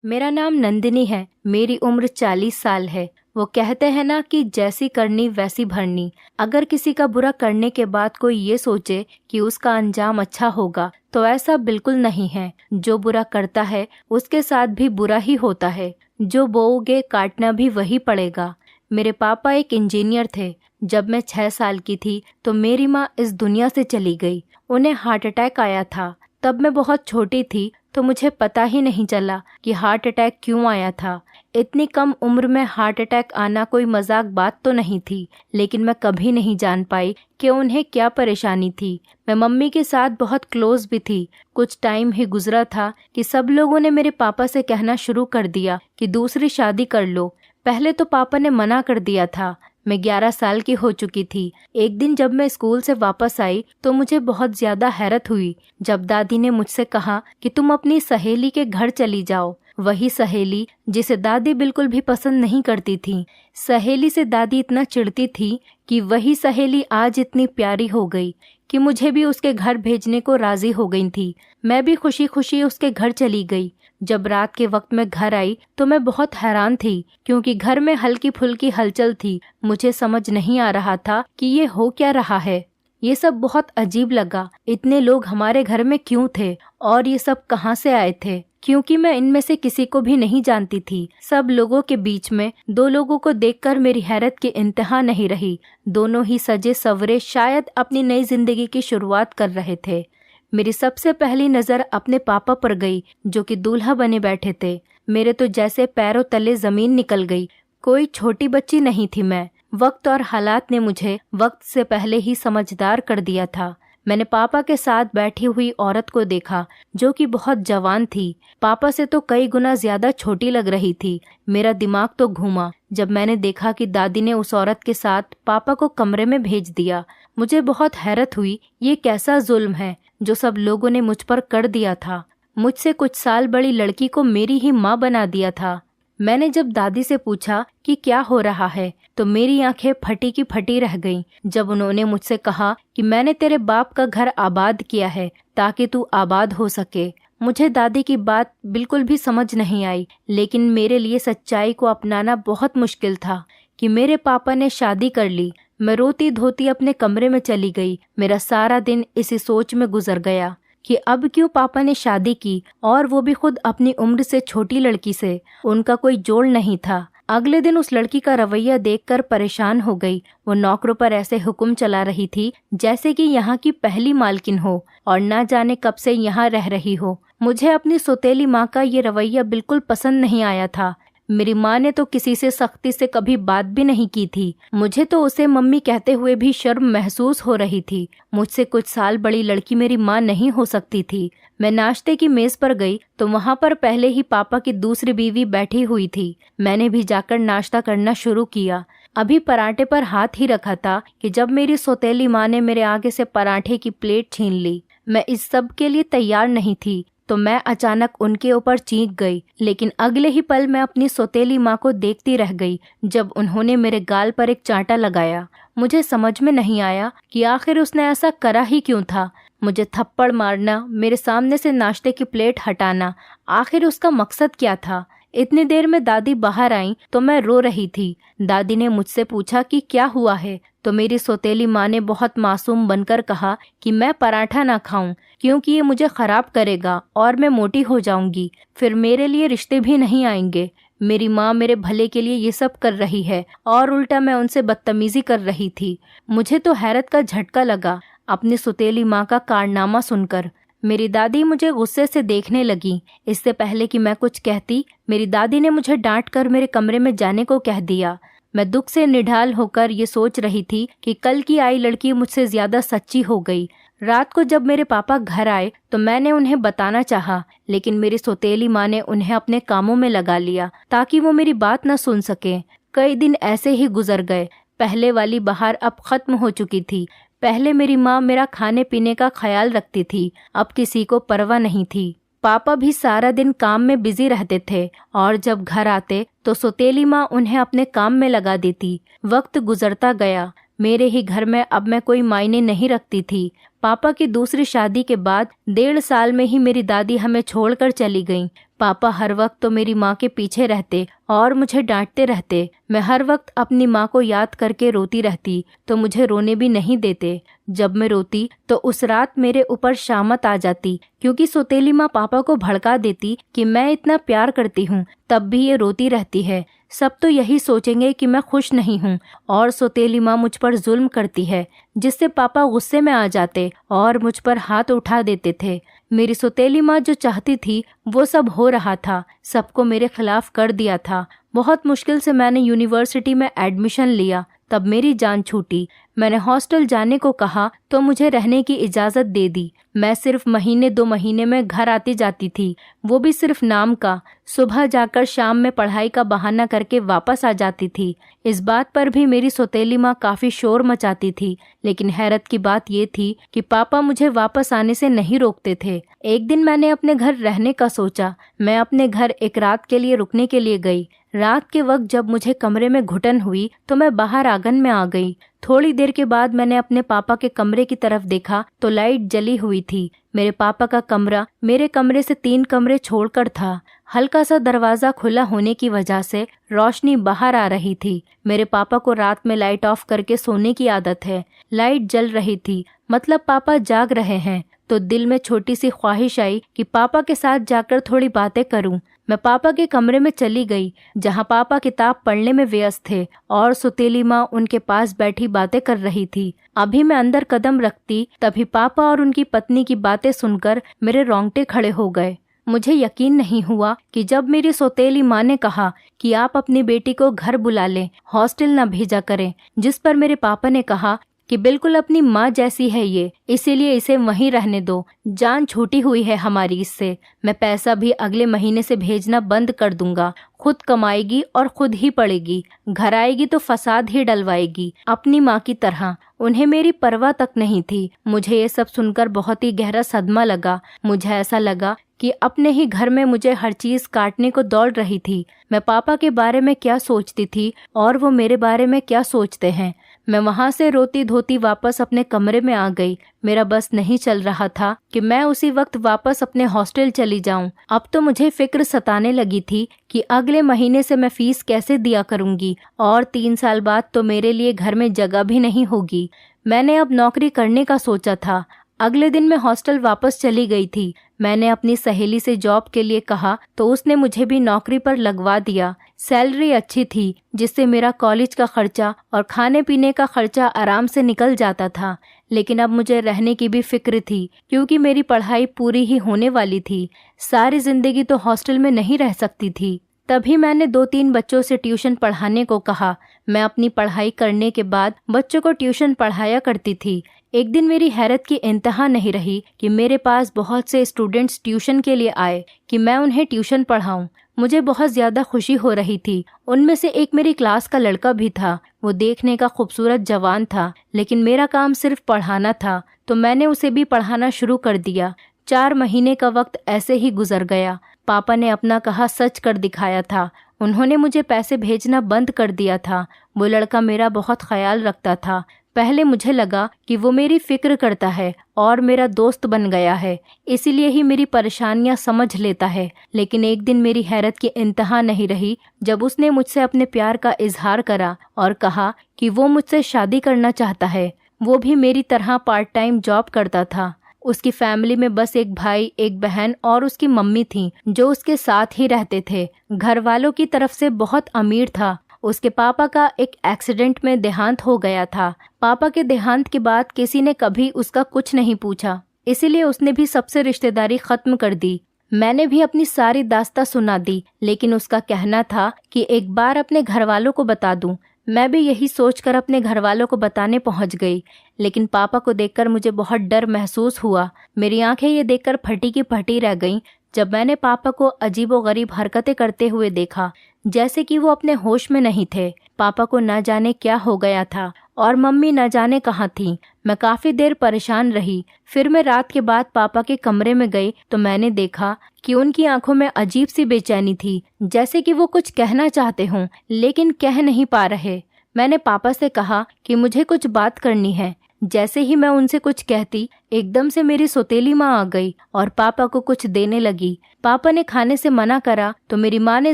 मेरा नाम नंदिनी है। मेरी उम्र 40 साल है। वो कहते हैं ना कि जैसी करनी वैसी भरनी। अगर किसी का बुरा करने के बाद कोई ये सोचे कि उसका अंजाम अच्छा होगा तो ऐसा बिल्कुल नहीं है। जो बुरा करता है उसके साथ भी बुरा ही होता है। जो बोओगे काटना भी वही पड़ेगा। मेरे पापा एक इंजीनियर थे। जब मैं 6 साल की थी तो मेरी माँ इस दुनिया से चली गई। उन्हें हार्ट अटैक आया था। तब मैं बहुत छोटी थी तो मुझे पता ही नहीं चला कि हार्ट अटैक क्यों आया था। इतनी कम उम्र में हार्ट अटैक आना कोई मजाक बात तो नहीं थी, लेकिन मैं कभी नहीं जान पाई कि उन्हें क्या परेशानी थी। मैं मम्मी के साथ बहुत क्लोज भी थी। कुछ टाइम ही गुजरा था कि सब लोगों ने मेरे पापा से कहना शुरू कर दिया कि दूसरी शादी कर लो। पहले तो पापा ने मना कर दिया था। मैं 11 साल की हो चुकी थी। एक दिन जब मैं स्कूल से वापस आई तो मुझे बहुत ज्यादा हैरत हुई जब दादी ने मुझसे कहा कि तुम अपनी सहेली के घर चली जाओ। वही सहेली जिसे दादी बिल्कुल भी पसंद नहीं करती थी। सहेली से दादी इतना चिढ़ती थी कि वही सहेली आज इतनी प्यारी हो गई कि मुझे भी उसके घर भेजने को राजी हो गई थी। मैं भी खुशी खुशी उसके घर चली गई। जब रात के वक्त में घर आई तो मैं बहुत हैरान थी क्योंकि घर में हल्की फुल्की हलचल थी। मुझे समझ नहीं आ रहा था कि ये हो क्या रहा है। ये सब बहुत अजीब लगा। इतने लोग हमारे घर में क्यों थे और ये सब कहाँ से आए थे, क्योंकि मैं इनमें से किसी को भी नहीं जानती थी। सब लोगों के बीच में 2 लोगों को देखकर मेरी हैरत की इंतहा नहीं रही। दोनों ही सजे सवरे शायद अपनी नई जिंदगी की शुरुआत कर रहे थे। मेरी सबसे पहली नजर अपने पापा पर गई जो कि दूल्हा बने बैठे थे। मेरे तो जैसे पैरों तले जमीन निकल गई। कोई छोटी बच्ची नहीं थी मैं। वक्त और हालात ने मुझे वक्त से पहले ही समझदार कर दिया था। मैंने पापा के साथ बैठी हुई औरत को देखा जो कि बहुत जवान थी। पापा से तो कई गुना ज्यादा छोटी लग रही थी। मेरा दिमाग तो घूमा जब मैंने देखा कि दादी ने उस औरत के साथ पापा को कमरे में भेज दिया। मुझे बहुत हैरत हुई। ये कैसा जुल्म है जो सब लोगों ने मुझ पर कर दिया था। मुझसे कुछ साल बड़ी लड़की को मेरी ही माँ बना दिया था। मैंने जब दादी से पूछा कि क्या हो रहा है तो मेरी आंखें फटी की फटी रह गईं जब उन्होंने मुझसे कहा कि मैंने तेरे बाप का घर आबाद किया है ताकि तू आबाद हो सके। मुझे दादी की बात बिल्कुल भी समझ नहीं आई, लेकिन मेरे लिए सच्चाई को अपनाना बहुत मुश्किल था कि मेरे पापा ने शादी कर ली। मैं रोती धोती अपने कमरे में चली गई। मेरा सारा दिन इसी सोच में गुजर गया कि अब क्यों पापा ने शादी की, और वो भी खुद अपनी उम्र से छोटी लड़की से। उनका कोई जोड़ नहीं था। अगले दिन उस लड़की का रवैया देखकर परेशान हो गई। वो नौकरों पर ऐसे हुक्म चला रही थी जैसे कि यहाँ की पहली मालकिन हो और ना जाने कब से यहाँ रह रही हो। मुझे अपनी सौतेली माँ का ये रवैया बिल्कुल पसंद नहीं आया था। मेरी माँ ने तो किसी से सख्ती से कभी बात भी नहीं की थी। मुझे तो उसे मम्मी कहते हुए भी शर्म महसूस हो रही थी। मुझसे कुछ साल बड़ी लड़की मेरी माँ नहीं हो सकती थी। मैं नाश्ते की मेज पर गई तो वहाँ पर पहले ही पापा की दूसरी बीवी बैठी हुई थी। मैंने भी जाकर नाश्ता करना शुरू किया। अभी पराठे पर हाथ ही रखा था कि जब मेरी सौतेली माँ ने मेरे आगे से पराठे की प्लेट छीन ली। मैं इस सब के लिए तैयार नहीं थी तो मैं अचानक उनके ऊपर चीख गई, लेकिन अगले ही पल मैं अपनी सौतेली माँ को देखती रह गई जब उन्होंने मेरे गाल पर एक चांटा लगाया। मुझे समझ में नहीं आया कि आखिर उसने ऐसा करा ही क्यों था। मुझे थप्पड़ मारना, मेरे सामने से नाश्ते की प्लेट हटाना, आखिर उसका मकसद क्या था। इतनी देर में दादी बाहर आई तो मैं रो रही थी। दादी ने मुझसे पूछा कि क्या हुआ है तो मेरी सौतेली माँ ने बहुत मासूम बनकर कहा कि मैं पराठा ना खाऊं क्योंकि ये मुझे खराब करेगा और मैं मोटी हो जाऊंगी, फिर मेरे लिए रिश्ते भी नहीं आएंगे। मेरी माँ मेरे भले के लिए ये सब कर रही है और उल्टा मैं उनसे बदतमीजी कर रही थी। मुझे तो हैरत का झटका लगा अपनी सौतेली माँ का कारनामा सुनकर। मेरी दादी मुझे गुस्से से देखने लगी। इससे पहले कि मैं कुछ कहती, मेरी दादी ने मुझे डांट कर मेरे कमरे में जाने को कह दिया। मैं दुख से निढाल होकर ये सोच रही थी कि कल की आई लड़की मुझसे ज्यादा सच्ची हो गई। रात को जब मेरे पापा घर आए तो मैंने उन्हें बताना चाहा, लेकिन मेरी सौतेली माँ ने उन्हें अपने कामों में लगा लिया ताकि वो मेरी बात न सुन सके। कई दिन ऐसे ही गुजर गए। पहले वाली बहार अब खत्म हो चुकी थी। पहले मेरी माँ मेरा खाने पीने का ख्याल रखती थी, अब किसी को परवाह नहीं थी। पापा भी सारा दिन काम में बिजी रहते थे और जब घर आते तो सौतेली माँ उन्हें अपने काम में लगा देती। वक्त गुजरता गया। मेरे ही घर में अब मैं कोई मायने नहीं रखती थी। पापा की दूसरी शादी के बाद 1.5 साल में ही मेरी दादी हमें छोड़कर चली गईं। पापा हर वक्त तो मेरी माँ के पीछे रहते और मुझे डांटते रहते। मैं हर वक्त अपनी माँ को याद करके रोती रहती तो मुझे रोने भी नहीं देते। जब मैं रोती तो उस रात मेरे ऊपर शामत आ जाती, क्योंकि सौतेली माँ पापा को भड़का देती कि मैं इतना प्यार करती हूँ तब भी ये रोती रहती है। सब तो यही सोचेंगे कि मैं खुश नहीं हूँ और सौतेली माँ मुझ पर जुल्म करती है, जिससे पापा गुस्से में आ जाते और मुझ पर हाथ उठा देते थे। मेरी सौतेली माँ जो चाहती थी वो सब हो रहा था, सबको मेरे खिलाफ कर दिया था। बहुत मुश्किल से मैंने यूनिवर्सिटी में एडमिशन लिया, तब मेरी जान छूटी। मैंने हॉस्टल जाने को कहा तो मुझे रहने की इजाज़त दे दी। मैं सिर्फ महीने 2 महीने में घर आती जाती थी, वो भी सिर्फ नाम का। सुबह जाकर शाम में पढ़ाई का बहाना करके वापस आ जाती थी। इस बात पर भी मेरी सौतेली माँ काफ़ी शोर मचाती थी, लेकिन हैरत की बात ये थी कि पापा मुझे वापस आने से नहीं रोकते थे। एक दिन मैंने अपने घर रहने का सोचा। मैं अपने घर एक रात के लिए रुकने के लिए गई। रात के वक्त जब मुझे कमरे में घुटन हुई तो मैं बाहर आंगन में आ गई। थोड़ी देर के बाद मैंने अपने पापा के कमरे की तरफ देखा तो लाइट जली हुई थी। मेरे पापा का कमरा मेरे कमरे से 3 कमरे छोड़कर था। हल्का सा दरवाजा खुला होने की वजह से रोशनी बाहर आ रही थी। मेरे पापा को रात में लाइट ऑफ करके सोने की आदत है। लाइट जल रही थी, मतलब पापा जाग रहे हैं। तो दिल में छोटी सी ख्वाहिश आई कि पापा के साथ जाकर थोड़ी बातें करूं। मैं पापा के कमरे में चली गई, जहां पापा किताब पढ़ने में व्यस्त थे और सौतेली माँ उनके पास बैठी बातें कर रही थी। अभी मैं अंदर कदम रखती तभी पापा और उनकी पत्नी की बातें सुनकर मेरे रोंगटे खड़े हो गए। मुझे यकीन नहीं हुआ कि जब मेरी सौतेली माँ ने कहा कि आप अपनी बेटी को घर बुला लें, हॉस्टल न भेजा करें, जिस पर मेरे पापा ने कहा कि बिल्कुल अपनी माँ जैसी है ये, इसीलिए इसे वहीं रहने दो, जान छूटी हुई है हमारी इससे। मैं पैसा भी अगले महीने से भेजना बंद कर दूंगा। खुद कमाएगी और खुद ही पढ़ेगी, घर आएगी तो फसाद ही डलवाएगी अपनी माँ की तरह। उन्हें मेरी परवाह तक नहीं थी। मुझे ये सब सुनकर बहुत ही गहरा सदमा लगा। मुझे ऐसा लगा कि अपने ही घर में मुझे हर चीज काटने को दौड़ रही थी। मैं पापा के बारे में क्या सोचती थी और वो मेरे बारे में क्या सोचते हैं। मैं वहां से रोती धोती वापस अपने कमरे में आ गई। मेरा बस नहीं चल रहा था कि मैं उसी वक्त वापस अपने हॉस्टल चली जाऊं। अब तो मुझे फिक्र सताने लगी थी कि अगले महीने से मैं फीस कैसे दिया करूंगी और 3 साल बाद तो मेरे लिए घर में जगह भी नहीं होगी। मैंने अब नौकरी करने का सोचा था। अगले दिन मैं हॉस्टल वापस चली गई थी। मैंने अपनी सहेली से जॉब के लिए कहा तो उसने मुझे भी नौकरी पर लगवा दिया। सैलरी अच्छी थी, जिससे मेरा कॉलेज का खर्चा और खाने पीने का खर्चा आराम से निकल जाता था। लेकिन अब मुझे रहने की भी फिक्र थी, क्योंकि मेरी पढ़ाई पूरी ही होने वाली थी। सारी जिंदगी तो हॉस्टल में नहीं रह सकती थी। तभी मैंने 2-3 बच्चों से ट्यूशन पढ़ाने को कहा। मैं अपनी पढ़ाई करने के बाद बच्चों को ट्यूशन पढ़ाया करती थी। एक दिन मेरी हैरत की इंतहा नहीं रही कि मेरे पास बहुत से स्टूडेंट्स ट्यूशन के लिए आए कि मैं उन्हें ट्यूशन पढ़ाऊं। मुझे बहुत ज्यादा खुशी हो रही थी। उनमें से एक मेरी क्लास का लड़का भी था। वो देखने का खूबसूरत जवान था, लेकिन मेरा काम सिर्फ पढ़ाना था, तो मैंने उसे भी पढ़ाना शुरू कर दिया। 4 महीने का वक्त ऐसे ही गुजर गया। पापा ने अपना कहा सच कर दिखाया था। उन्होंने मुझे पैसे भेजना बंद कर दिया था। वो लड़का मेरा बहुत ख्याल रखता था। पहले मुझे लगा कि वो मेरी फिक्र करता है और मेरा दोस्त बन गया है, इसीलिए ही मेरी परेशानियां समझ लेता है। लेकिन एक दिन मेरी हैरत की इंतहा नहीं रही जब उसने मुझसे अपने प्यार का इजहार करा और कहा कि वो मुझसे शादी करना चाहता है। वो भी मेरी तरह पार्ट टाइम जॉब करता था। उसकी फैमिली में बस एक भाई, एक बहन और उसकी मम्मी थी, जो उसके साथ ही रहते थे। घर वालों की तरफ से बहुत अमीर था। उसके पापा का एक एक्सीडेंट में देहांत हो गया था। पापा के देहांत के बाद किसी ने कभी उसका कुछ नहीं पूछा, इसीलिए उसने भी सबसे रिश्तेदारी खत्म कर दी। मैंने भी अपनी सारी दास्तां सुना दी, लेकिन उसका कहना था कि एक बार अपने घर वालों को बता दूं। मैं भी यही सोचकर अपने घर वालों को बताने पहुंच गई, लेकिन पापा को देखकर मुझे बहुत डर महसूस हुआ। मेरी आंखें ये देखकर फटी की फटी रह गईं जब मैंने पापा को अजीबोगरीब हरकतें करते हुए देखा, जैसे कि वो अपने होश में नहीं थे। पापा को न जाने क्या हो गया था और मम्मी न जाने कहाँ थी। मैं काफी देर परेशान रही। फिर मैं रात के बाद पापा के कमरे में गई तो मैंने देखा कि उनकी आंखों में अजीब सी बेचैनी थी, जैसे कि वो कुछ कहना चाहते हों लेकिन कह नहीं पा रहे। मैंने पापा से कहा कि मुझे कुछ बात करनी है। जैसे ही मैं उनसे कुछ कहती, एकदम से मेरी सौतेली माँ आ गई और पापा को कुछ देने लगी। पापा ने खाने से मना करा तो मेरी माँ ने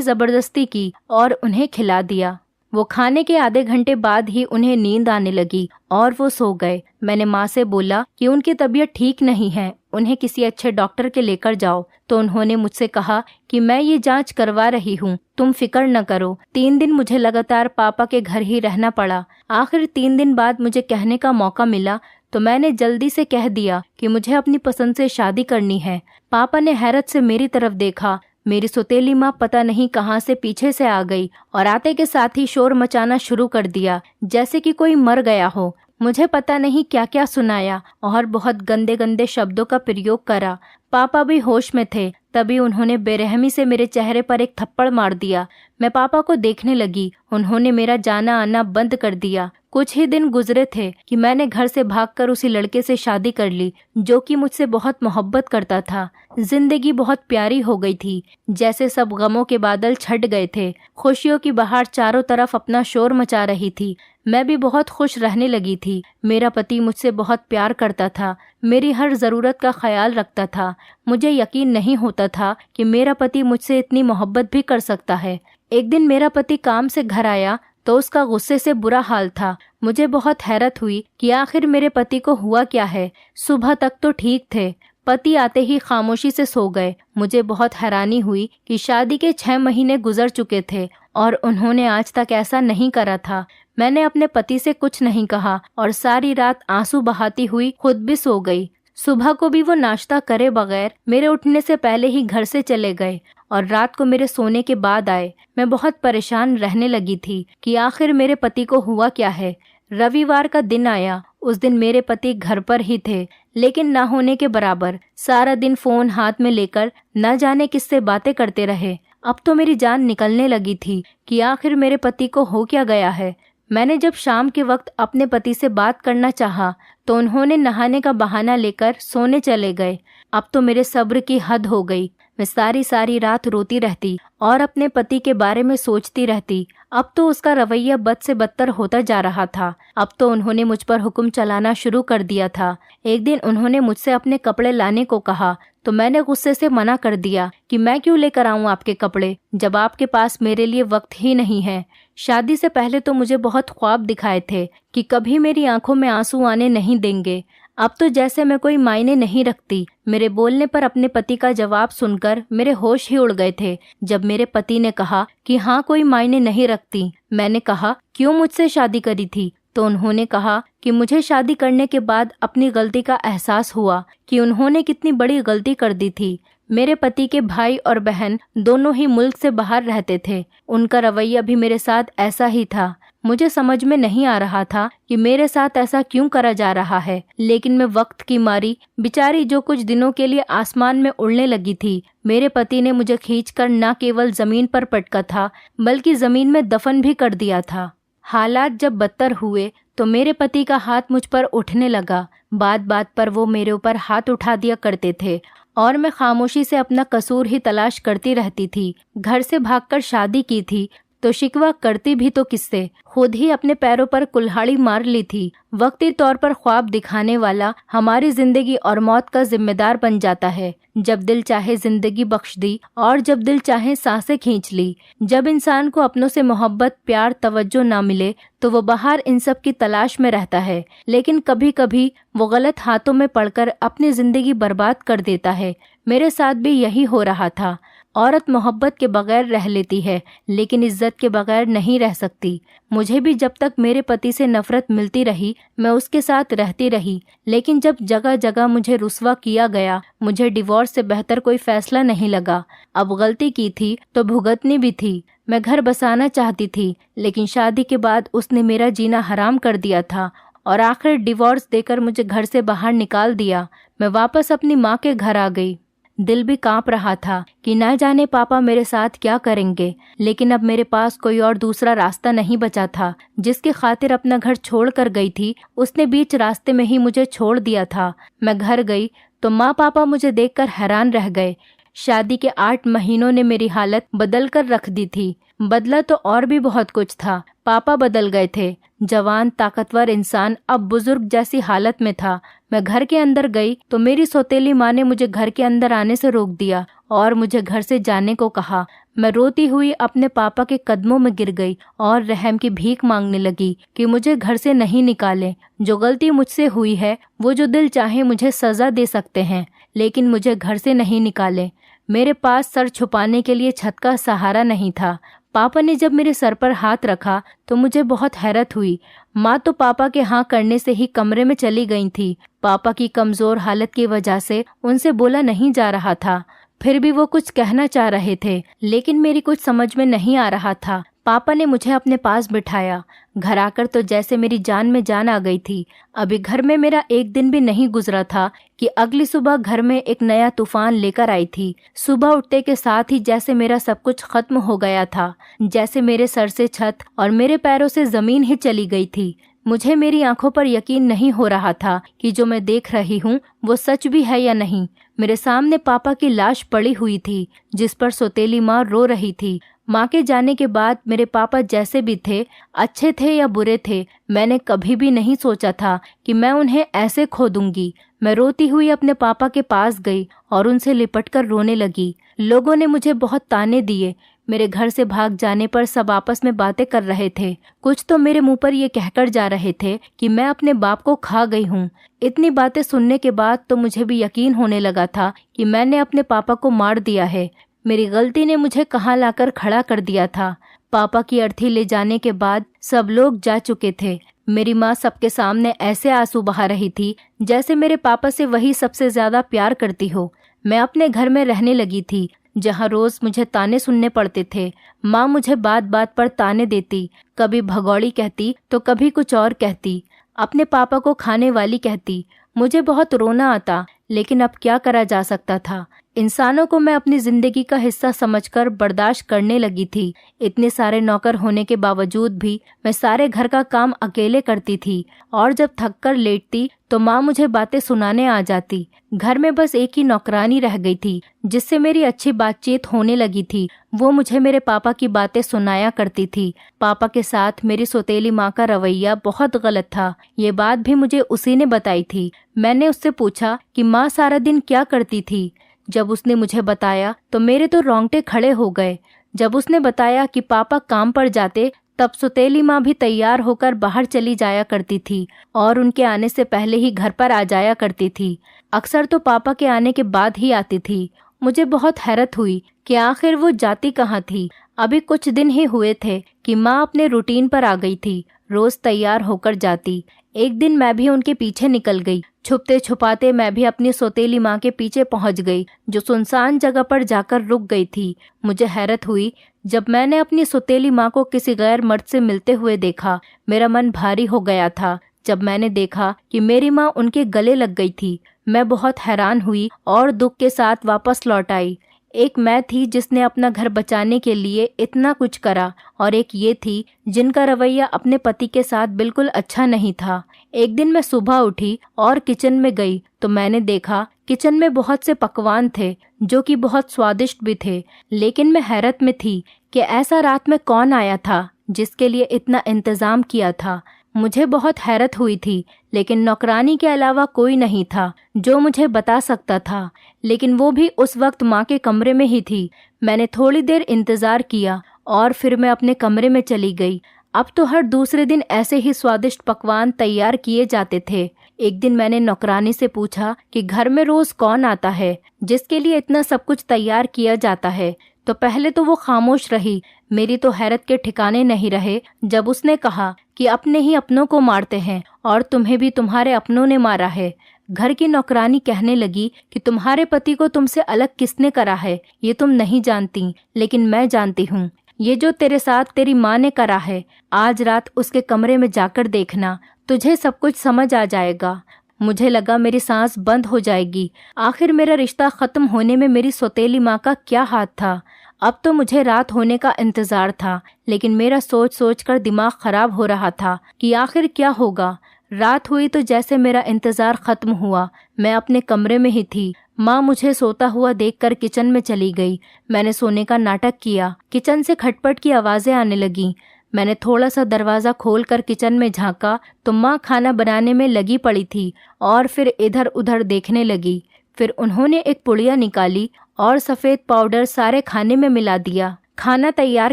जबरदस्ती की और उन्हें खिला दिया। वो खाने के आधे घंटे बाद ही उन्हें नींद आने लगी और वो सो गए। मैंने माँ से बोला कि उनकी तबीयत ठीक नहीं है, उन्हें किसी अच्छे डॉक्टर के लेकर जाओ। तो उन्होंने मुझसे कहा कि मैं ये जांच करवा रही हूँ, तुम फिक्र न करो। 3 दिन मुझे लगातार पापा के घर ही रहना पड़ा। आखिर 3 दिन बाद मुझे कहने का मौका मिला तो मैंने जल्दी से कह दिया कि मुझे अपनी पसंद से शादी करनी है। पापा ने हैरत से मेरी तरफ देखा। मेरी सौतेली माँ पता नहीं कहाँ से पीछे से आ गई और आते के साथ ही शोर मचाना शुरू कर दिया, जैसे कि कोई मर गया हो। मुझे पता नहीं क्या क्या सुनाया और बहुत गंदे गंदे शब्दों का प्रयोग करा। पापा भी होश में थे, तभी उन्होंने बेरहमी से मेरे चेहरे पर एक थप्पड़ मार दिया। मैं पापा को देखने लगी। उन्होंने मेरा जाना आना बंद कर दिया। कुछ ही दिन गुजरे थे कि मैंने घर से भागकर उसी लड़के से शादी कर ली जो कि मुझसे बहुत मोहब्बत करता था। जिंदगी बहुत प्यारी हो गई थी, जैसे सब गमों के बादल छट गए थे। खुशियों की बहार चारों तरफ अपना शोर मचा रही थी। मैं भी बहुत खुश रहने लगी थी। मेरा पति मुझसे बहुत प्यार करता था, मेरी हर जरूरत का ख्याल रखता था। मुझे यकीन नहीं होता था कि मेरा पति मुझसे इतनी मोहब्बत भी कर सकता है। एक दिन मेरा पति काम से घर आया तो उसका गुस्से से बुरा हाल था। मुझे बहुत हैरत हुई कि आखिर मेरे पति को हुआ क्या है। सुबह तक तो ठीक थे, पति आते ही खामोशी से सो गए। मुझे बहुत हैरानी हुई कि शादी के 6 महीने गुजर चुके थे और उन्होंने आज तक ऐसा नहीं करा था। मैंने अपने पति से कुछ नहीं कहा और सारी रात आंसू बहाती हुई खुद भी सो गई। सुबह को भी वो नाश्ता करे बगैर मेरे उठने से पहले ही घर से चले गए और रात को मेरे सोने के बाद आए। मैं बहुत परेशान रहने लगी थी कि आखिर मेरे पति को हुआ क्या है। रविवार का दिन आया। उस दिन मेरे पति घर पर ही थे, लेकिन ना होने के बराबर। सारा दिन फोन हाथ में लेकर न जाने किससे बातें करते रहे। अब तो मेरी जान निकलने लगी थी कि आखिर मेरे पति को हो क्या गया है। मैंने जब शाम के वक्त अपने पति से बात करना चाहा तो उन्होंने नहाने का बहाना लेकर सोने चले गए। अब तो मेरे सब्र की हद हो गई। मैं सारी रात रोती रहती और अपने पति के बारे में सोचती रहती। अब तो उसका रवैया बद से बदतर होता जा रहा था। अब तो उन्होंने मुझ पर हुक्म चलाना शुरू कर दिया था। एक दिन उन्होंने मुझसे अपने कपड़े लाने को कहा तो मैंने गुस्से से मना कर दिया कि मैं क्यों लेकर आऊं आपके कपड़े जब आपके पास मेरे लिए वक्त ही नहीं है। शादी से पहले तो मुझे बहुत ख्वाब दिखाए थे कि कभी मेरी आंखों में आंसू आने नहीं देंगे। अब तो जैसे मैं कोई मायने नहीं रखती। मेरे बोलने पर अपने पति का जवाब सुनकर मेरे होश ही उड़ गए थे। जब मेरे पति ने कहा कि हाँ कोई मायने नहीं रखती, मैंने कहा क्यों मुझसे शादी करी थी? तो उन्होंने कहा कि मुझे शादी करने के बाद अपनी गलती का एहसास हुआ कि उन्होंने कितनी बड़ी गलती कर दी थी। मेरे पति के भाई और बहन दोनों ही मुल्क से बाहर रहते थे। उनका रवैया भी मेरे साथ ऐसा ही था। मुझे समझ में नहीं आ रहा था कि मेरे साथ ऐसा क्यों करा जा रहा है, लेकिन मैं वक्त की मारी बेचारी जो कुछ दिनों के लिए आसमान में उड़ने लगी थी, मेरे पति ने मुझे खींचकर न केवल जमीन पर पटका था बल्कि जमीन में दफन भी कर दिया था। हालात जब बदतर हुए तो मेरे पति का हाथ मुझ पर उठने लगा। बात बात पर वो मेरे ऊपर हाथ उठा दिया करते थे और मैं खामोशी से अपना कसूर ही तलाश करती रहती थी। घर से भागकर शादी की थी तो शिकवा करती भी तो किससे? खुद ही अपने पैरों पर कुल्हाड़ी मार ली थी। वक्ती तौर पर ख्वाब दिखाने वाला हमारी जिंदगी और मौत का जिम्मेदार बन जाता है। जब दिल चाहे जिंदगी बख्श दी और जब दिल चाहे सांसें खींच ली। जब इंसान को अपनों से मोहब्बत, प्यार, तवज्जो ना मिले तो वो बाहर इन सब की तलाश में रहता है, लेकिन कभी कभी वो गलत हाथों में पड़कर अपनी जिंदगी बर्बाद कर देता है। मेरे साथ भी यही हो रहा था। औरत मोहब्बत के बगैर रह लेती है, लेकिन इज्जत के बगैर नहीं रह सकती। मुझे भी जब तक मेरे पति से नफरत मिलती रही मैं उसके साथ रहती रही, लेकिन जब जगह जगह मुझे रुस्वा किया गया, मुझे डिवोर्स से बेहतर कोई फैसला नहीं लगा। अब गलती की थी तो भुगतनी भी थी। मैं घर बसाना चाहती थी, लेकिन शादी के बाद उसने मेरा जीना हराम कर दिया था और आखिर डिवोर्स देकर मुझे घर से बाहर निकाल दिया। मैं वापस अपनी माँ के घर आ गई। दिल भी कांप रहा था कि न जाने पापा मेरे साथ क्या करेंगे, लेकिन अब मेरे पास कोई और दूसरा रास्ता नहीं बचा था। जिसकी खातिर अपना घर छोड़ कर गई थी उसने बीच रास्ते में ही मुझे छोड़ दिया था। मैं घर गई तो माँ पापा मुझे देखकर हैरान रह गए। शादी के 8 महीनों ने मेरी हालत बदल कर रख दी थी। बदला तो और भी बहुत कुछ था। पापा बदल गए थे। जवान ताकतवर इंसान अब बुजुर्ग जैसी हालत में था। मैं घर के अंदर गई तो मेरी सौतेली माँ ने मुझे घर के अंदर आने से रोक दिया और मुझे घर से जाने को कहा। मैं रोती हुई अपने पापा के कदमों में गिर गई और रहम की भीख मांगने लगी कि मुझे घर से नहीं निकाले। जो गलती मुझसे हुई है वो जो दिल चाहे मुझे सजा दे सकते हैं, लेकिन मुझे घर से नहीं निकाले। मेरे पास सर छुपाने के लिए छत का सहारा नहीं था। पापा ने जब मेरे सर पर हाथ रखा तो मुझे बहुत हैरत हुई। माँ तो पापा के हाँ करने से ही कमरे में चली गई थी। पापा की कमजोर हालत की वजह से उनसे बोला नहीं जा रहा था। फिर भी वो कुछ कहना चाह रहे थे, लेकिन मेरी कुछ समझ में नहीं आ रहा था। पापा ने मुझे अपने पास बिठाया। घर आकर तो जैसे मेरी जान में जान आ गई थी। अभी घर में मेरा एक दिन भी नहीं गुजरा था कि अगली सुबह घर में एक नया तूफान लेकर आई थी। सुबह उठते के साथ ही जैसे मेरा सब कुछ खत्म हो गया था, जैसे मेरे सर से छत और मेरे पैरों से जमीन ही चली गई थी। मुझे मेरी आंखों पर यकीन नहीं हो रहा था कि जो मैं देख रही हूँ वो सच भी है या नहीं। मेरे सामने पापा की लाश पड़ी हुई थी, जिस पर सौतेली माँ रो रही थी। माँ के जाने के बाद मेरे पापा जैसे भी थे, अच्छे थे या बुरे थे, मैंने कभी भी नहीं सोचा था कि मैं उन्हें ऐसे खो दूंगी। मैं रोती हुई अपने पापा के पास गई और उनसे लिपटकर रोने लगी। लोगों ने मुझे बहुत ताने दिए। मेरे घर से भाग जाने पर सब आपस में बातें कर रहे थे। कुछ तो मेरे मुंह पर ये कहकर जा रहे थे कि मैं अपने बाप को खा गई हूँ। इतनी बातें सुनने के बाद तो मुझे भी यकीन होने लगा था कि मैंने अपने पापा को मार दिया है। मेरी गलती ने मुझे कहाँ लाकर खड़ा कर दिया था। पापा की अर्थी ले जाने के बाद सब लोग जा चुके थे। मेरी माँ सबके सामने ऐसे आंसू बहा रही थी जैसे मेरे पापा से वही सबसे ज्यादा प्यार करती हो। मैं अपने घर में रहने लगी थी, जहाँ रोज मुझे ताने सुनने पड़ते थे। माँ मुझे बात बात पर ताने देती, कभी भगौड़ी कहती तो कभी कुछ और कहती, अपने पापा को खाने वाली कहती। मुझे बहुत रोना आता, लेकिन अब क्या करा जा सकता था। इंसानों को मैं अपनी जिंदगी का हिस्सा समझकर बर्दाश्त करने लगी थी। इतने सारे नौकर होने के बावजूद भी मैं सारे घर का काम अकेले करती थी और जब थक कर लेटती तो माँ मुझे बातें सुनाने आ जाती। घर में बस एक ही नौकरानी रह गई थी जिससे मेरी अच्छी बातचीत होने लगी थी। वो मुझे मेरे पापा की बातें सुनाया करती थी। पापा के साथ मेरी सौतेली माँ का रवैया बहुत गलत था। ये बात भी मुझे उसी ने बताई थी। मैंने उससे पूछा कि माँ सारा दिन क्या करती थी। जब उसने मुझे बताया तो मेरे तो रोंगटे खड़े हो गए। जब उसने बताया कि पापा काम पर जाते तब सौतेली माँ भी तैयार होकर बाहर चली जाया करती थी और उनके आने से पहले ही घर पर आ जाया करती थी। अक्सर तो पापा के आने के बाद ही आती थी। मुझे बहुत हैरत हुई कि आखिर वो जाती कहाँ थी। अभी कुछ दिन ही हुए थे कि माँ अपने रूटीन पर आ गई थी। रोज तैयार होकर जाती। एक दिन मैं भी उनके पीछे निकल गई। छुपते छुपाते मैं भी अपनी सौतेली माँ के पीछे पहुँच गई, जो सुनसान जगह पर जाकर रुक गई थी। मुझे हैरत हुई जब मैंने अपनी सौतेली माँ को किसी गैर मर्द से मिलते हुए देखा। मेरा मन भारी हो गया था जब मैंने देखा कि मेरी माँ उनके गले लग गई थी। मैं बहुत हैरान हुई और दुख के साथ वापस लौट आई। एक मैं थी जिसने अपना घर बचाने के लिए इतना कुछ करा, और एक ये थी जिनका रवैया अपने पति के साथ बिल्कुल अच्छा नहीं था। एक दिन मैं सुबह उठी और किचन में गई तो मैंने देखा किचन में बहुत से पकवान थे जो कि बहुत स्वादिष्ट भी थे। लेकिन मैं हैरत में थी कि ऐसा रात में कौन आया था जिसके लिए इतना इंतजाम किया था। मुझे बहुत हैरत हुई थी, लेकिन नौकरानी के अलावा कोई नहीं था जो मुझे बता सकता था। लेकिन वो भी उस वक्त माँ के कमरे में ही थी। मैंने थोड़ी देर इंतजार किया और फिर मैं अपने कमरे में चली गई। अब तो हर दूसरे दिन ऐसे ही स्वादिष्ट पकवान तैयार किए जाते थे। एक दिन मैंने नौकरानी से पूछा कि घर में रोज कौन आता है जिसके लिए इतना सब कुछ तैयार किया जाता है। तो पहले तो वो खामोश रही। मेरी तो हैरत के ठिकाने नहीं रहे जब उसने कहा कि अपने ही अपनों को मारते हैं और तुम्हें भी तुम्हारे अपनों ने मारा है। घर की नौकरानी कहने लगी कि तुम्हारे पति को तुमसे अलग किसने करा है ये तुम नहीं जानती, लेकिन मैं जानती हूँ। ये जो तेरे साथ तेरी माँ ने करा है, आज रात उसके कमरे में जाकर देखना, तुझे सब कुछ समझ आ जाएगा। मुझे लगा मेरी सांस बंद हो जाएगी। आखिर मेरा रिश्ता खत्म होने में मेरी सौतेली माँ का क्या हाथ था। अब तो मुझे रात होने का इंतजार था, लेकिन मेरा सोच सोच कर दिमाग खराब हो रहा था कि आखिर क्या होगा। रात हुई तो जैसे मेरा इंतजार खत्म हुआ, मैं अपने कमरे में ही थी। माँ मुझे सोता हुआ देखकर किचन में चली गई। मैंने सोने का नाटक किया। किचन से खटपट की आवाजें आने लगी। मैंने थोड़ा सा दरवाज़ा खोलकर किचन में झांका तो माँ खाना बनाने में लगी पड़ी थी और फिर इधर उधर देखने लगी। फिर उन्होंने एक पुड़िया निकाली और सफ़ेद पाउडर सारे खाने में मिला दिया। खाना तैयार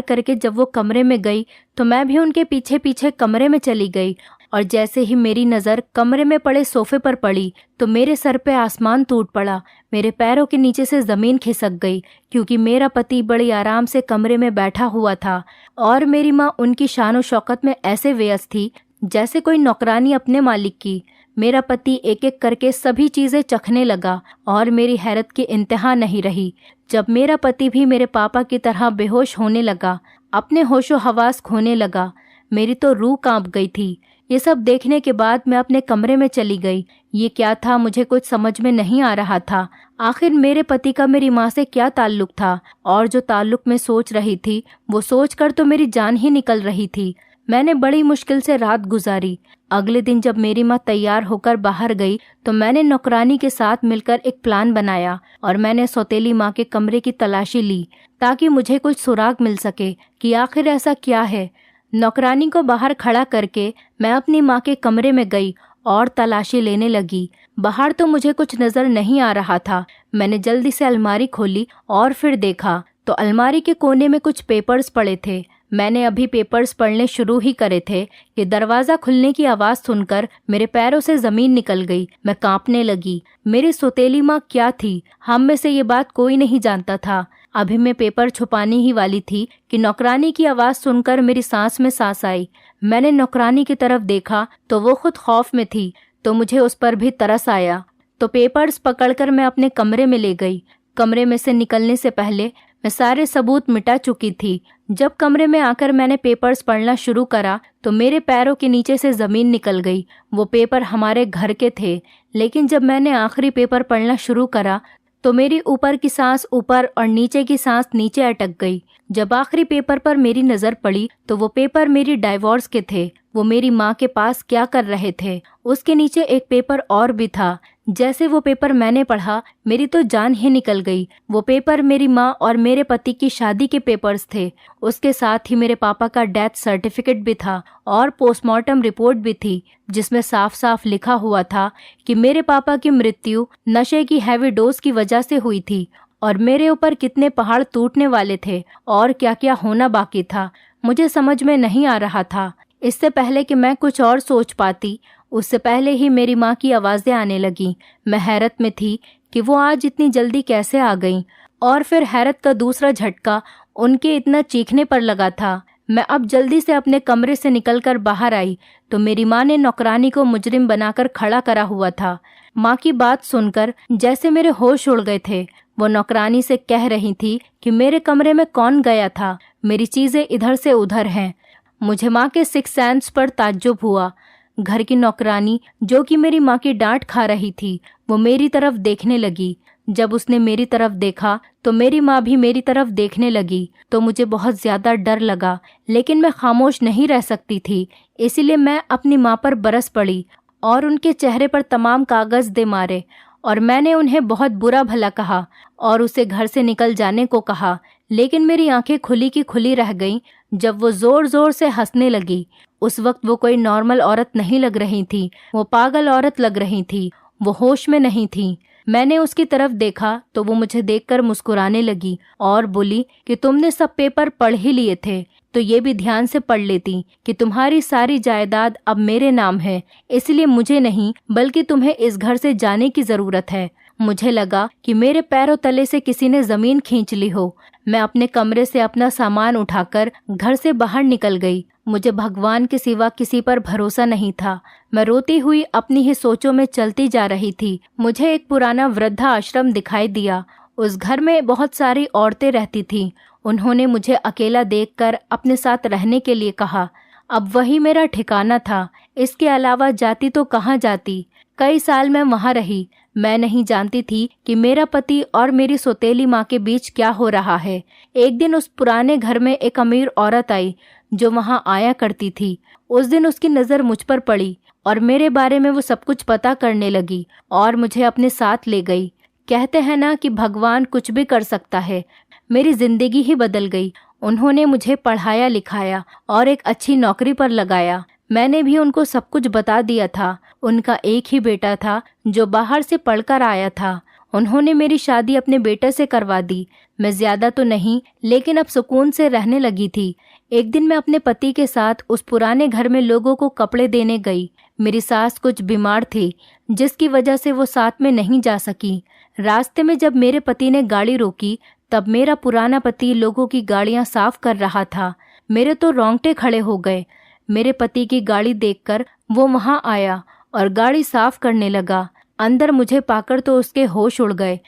करके जब वो कमरे में गई तो मैं भी उनके पीछे पीछे कमरे में चली गई और जैसे ही मेरी नज़र कमरे में पड़े सोफे पर पड़ी तो मेरे सर पे आसमान टूट पड़ा। मेरे पैरों के नीचे से ज़मीन खिसक गई क्योंकि मेरा पति बड़ी आराम से कमरे में बैठा हुआ था और मेरी माँ उनकी शान शौकत में ऐसे व्यस्त थी जैसे कोई नौकरानी अपने मालिक की। मेरा पति एक एक करके सभी चीज़ें चखने लगा और मेरी हैरत की इंतहा नहीं रही जब मेरा पति भी मेरे पापा की तरह बेहोश होने लगा, अपने होशो हवास खोने लगा। मेरी तो रूह कांप गई थी। ये सब देखने के बाद मैं अपने कमरे में चली गई। ये क्या था मुझे कुछ समझ में नहीं आ रहा था। आखिर मेरे पति का मेरी माँ से क्या ताल्लुक था और जो ताल्लुक मैं सोच रही थी वो सोचकर तो मेरी जान ही निकल रही थी। मैंने बड़ी मुश्किल से रात गुजारी। अगले दिन जब मेरी माँ तैयार होकर बाहर गई तो मैंने नौकरानी के साथ मिलकर एक प्लान बनाया और मैंने सौतेली माँ के कमरे की तलाशी ली ताकि मुझे कुछ सुराग मिल सके कि आखिर ऐसा क्या है। नौकरानी को बाहर खड़ा करके मैं अपनी माँ के कमरे में गई और तलाशी लेने लगी। बाहर तो मुझे कुछ नज़र नहीं आ रहा था। मैंने जल्दी से अलमारी खोली और फिर देखा तो अलमारी के कोने में कुछ पेपर्स पड़े थे। मैंने अभी पेपर्स पढ़ने शुरू ही करे थे कि दरवाज़ा खुलने की आवाज़ सुनकर मेरे पैरों से ज़मीन निकल गई। मैं कांपने लगी। मेरी सौतेली माँ क्या थी, हम में से ये बात कोई नहीं जानता था। अभी मैं पेपर छुपाने ही वाली थी कि नौकरानी की आवाज़ सुनकर मेरी सांस में सांस आई। मैंने नौकरानी की तरफ देखा तो वो खुद खौफ में थी तो मुझे उस पर भी तरस आया। तो पेपर्स पकड़कर मैं अपने कमरे में ले गई। कमरे में से निकलने से पहले मैं सारे सबूत मिटा चुकी थी। जब कमरे में आकर मैंने पेपर्स पढ़ना शुरू करा तो मेरे पैरों के नीचे से ज़मीन निकल गई। वो पेपर हमारे घर के थे, लेकिन जब मैंने आखिरी पेपर पढ़ना शुरू करा तो मेरी ऊपर की सांस ऊपर और नीचे की सांस नीचे अटक गई। जब आखिरी पेपर पर मेरी नज़र पड़ी तो वो पेपर मेरी डाइवोर्स के थे। वो मेरी माँ के पास क्या कर रहे थे। उसके नीचे एक पेपर और भी था। जैसे वो पेपर मैंने पढ़ा मेरी तो जान ही निकल गई। वो पेपर मेरी माँ और मेरे पति की शादी के पेपर्स थे। उसके साथ ही मेरे पापा का डेथ सर्टिफिकेट भी था और पोस्टमार्टम रिपोर्ट भी थी जिसमें साफ साफ लिखा हुआ था कि मेरे पापा की मृत्यु नशे की हैवी डोज की वजह से हुई थी और मेरे ऊपर कितने पहाड़ टूटने वाले थे और क्या क्या होना बाकी था मुझे समझ में नहीं आ रहा था। इससे पहले कि मैं कुछ और सोच पाती उससे पहले ही मेरी माँ की आवाज़ें आने लगी। मैं हैरत में थी कि वो आज इतनी जल्दी कैसे आ गईं और फिर हैरत का दूसरा झटका उनके इतना चीखने पर लगा था। मैं अब जल्दी से अपने कमरे से निकलकर बाहर आई तो मेरी माँ ने नौकरानी को मुजरिम बनाकर खड़ा करा हुआ था। माँ की बात सुनकर जैसे मेरे होश उड़ गए थे। वो नौकरानी से कह रही थी कि मेरे कमरे में कौन गया था, मेरी चीज़ें इधर से उधर हैं। मुझे माँ के सिक्स सेंस पर ताज्जुब हुआ। घर की नौकरानी जो कि मेरी माँ की डांट खा रही थी वो मेरी तरफ देखने लगी। जब उसने मेरी तरफ देखा तो मेरी माँ भी मेरी तरफ देखने लगी तो मुझे बहुत ज़्यादा डर लगा, लेकिन मैं खामोश नहीं रह सकती थी। इसीलिए मैं अपनी माँ पर बरस पड़ी और उनके चेहरे पर तमाम कागज़ दे मारे और मैंने उन्हें बहुत बुरा भला कहा और उसे घर से निकल जाने को कहा। लेकिन मेरी आंखें खुली की खुली रह गईं जब वो ज़ोर ज़ोर से हंसने लगी। उस वक्त वो कोई नॉर्मल औरत नहीं लग रही थी, वो पागल औरत लग रही थी। वो होश में नहीं थी। मैंने उसकी तरफ देखा तो वो मुझे देखकर मुस्कुराने लगी और बोली कि तुमने सब पेपर पढ़ ही लिए थे तो ये भी ध्यान से पढ़ लेती कि तुम्हारी सारी जायदाद अब मेरे नाम है, इसलिए मुझे नहीं बल्कि तुम्हें इस घर से जाने की ज़रूरत है। मुझे लगा कि मेरे पैरों तले से किसी ने ज़मीन खींच ली हो। मैं अपने कमरे से अपना सामान उठाकर घर से बाहर निकल गई। मुझे भगवान के सिवा किसी पर भरोसा नहीं था। मैं रोती हुई अपनी ही सोचों में चलती जा रही थी। मुझे एक पुराना वृद्धा आश्रम दिखाई दिया। उस घर में बहुत सारी औरतें रहती थीं। उन्होंने मुझे अकेला देखकर अपने साथ रहने के लिए कहा। अब वही मेरा ठिकाना था, इसके अलावा जाती तो कहाँ जाती। कई साल मैं वहाँ रही। मैं नहीं जानती थी कि मेरा पति और मेरी सौतेली माँ के बीच क्या हो रहा है। एक दिन उस पुराने घर में एक अमीर औरत आई जो वहाँ आया करती थी। उस दिन उसकी नज़र मुझ पर पड़ी और मेरे बारे में वो सब कुछ पता करने लगी और मुझे अपने साथ ले गई। कहते हैं ना कि भगवान कुछ भी कर सकता है। मेरी जिंदगी ही बदल गई। उन्होंने मुझे पढ़ाया लिखाया और एक अच्छी नौकरी पर लगाया। मैंने भी उनको सब कुछ बता दिया था। उनका एक ही बेटा था जो बाहर से पढ़कर आया था। उन्होंने मेरी शादी अपने बेटे से करवा दी। मैं ज्यादा तो नहीं, लेकिन अब सुकून से रहने लगी थी। एक दिन मैं अपने पति के साथ उस पुराने घर में लोगों को कपड़े देने गई। मेरी सास कुछ बीमार थी, जिसकी वजह से वो साथ में नहीं जा सकी। रास्ते में जब मेरे पति ने गाड़ी रोकी, तब मेरा पुराना पति लोगों की गाड़ियां साफ कर रहा था। मेरे तो रोंगटे खड़े हो गए। मेरे पति की गाड़ी देखकर वो वहां आया और गाड़ी साफ करने लगा। अंदर मुझे पाकर तो उसके होश उड़ गए,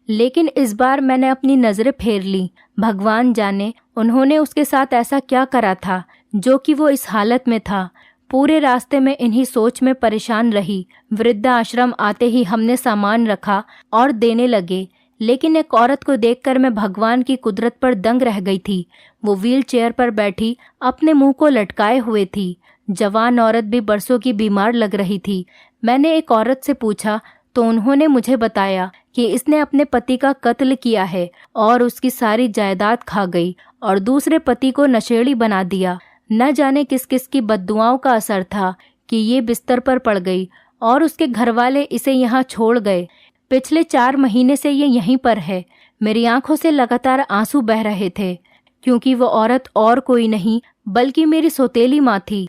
लेकिन इस बार मैंने अपनी नजरें फेर ली। भगवान जाने उन्होंने उसके साथ ऐसा क्या करा था जो कि वो इस हालत में था। पूरे रास्ते में इन्हीं सोच में परेशान रही। वृद्धाश्रम आते ही हमने सामान रखा और देने लगे, लेकिन एक औरत को देखकर मैं भगवान की कुदरत पर दंग रह गई थी। वो व्हील चेयर पर बैठी अपने मुंह को लटकाए हुए थी। जवान औरत भी बरसों की बीमार लग रही थी। मैंने एक औरत से पूछा तो उन्होंने मुझे बताया कि इसने अपने पति का कत्ल किया है और उसकी सारी जायदाद खा गई और दूसरे पति को नशेड़ी बना दिया। न जाने किस किस की बद्दुआओं का असर था कि ये बिस्तर पर पड़ गई और उसके घरवाले इसे यहाँ छोड़ गए। पिछले 4 महीने से ये यहीं पर है। मेरी आंखों से लगातार आंसू बह रहे थे, क्योंकि वो औरत और कोई नहीं बल्कि मेरी सौतेली माँ थी।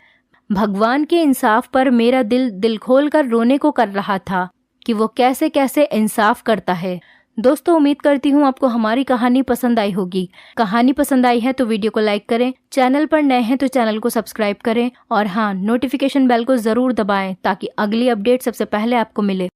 भगवान के इंसाफ पर मेरा दिल खोलकर रोने को कर रहा था कि वो कैसे कैसे इंसाफ करता है। दोस्तों, उम्मीद करती हूँ आपको हमारी कहानी पसंद आई होगी। कहानी पसंद आई है तो वीडियो को लाइक करें, चैनल पर नए हैं तो चैनल को सब्सक्राइब करें और हाँ, नोटिफिकेशन बेल को जरूर दबाएं ताकि अगली अपडेट सबसे पहले आपको मिले।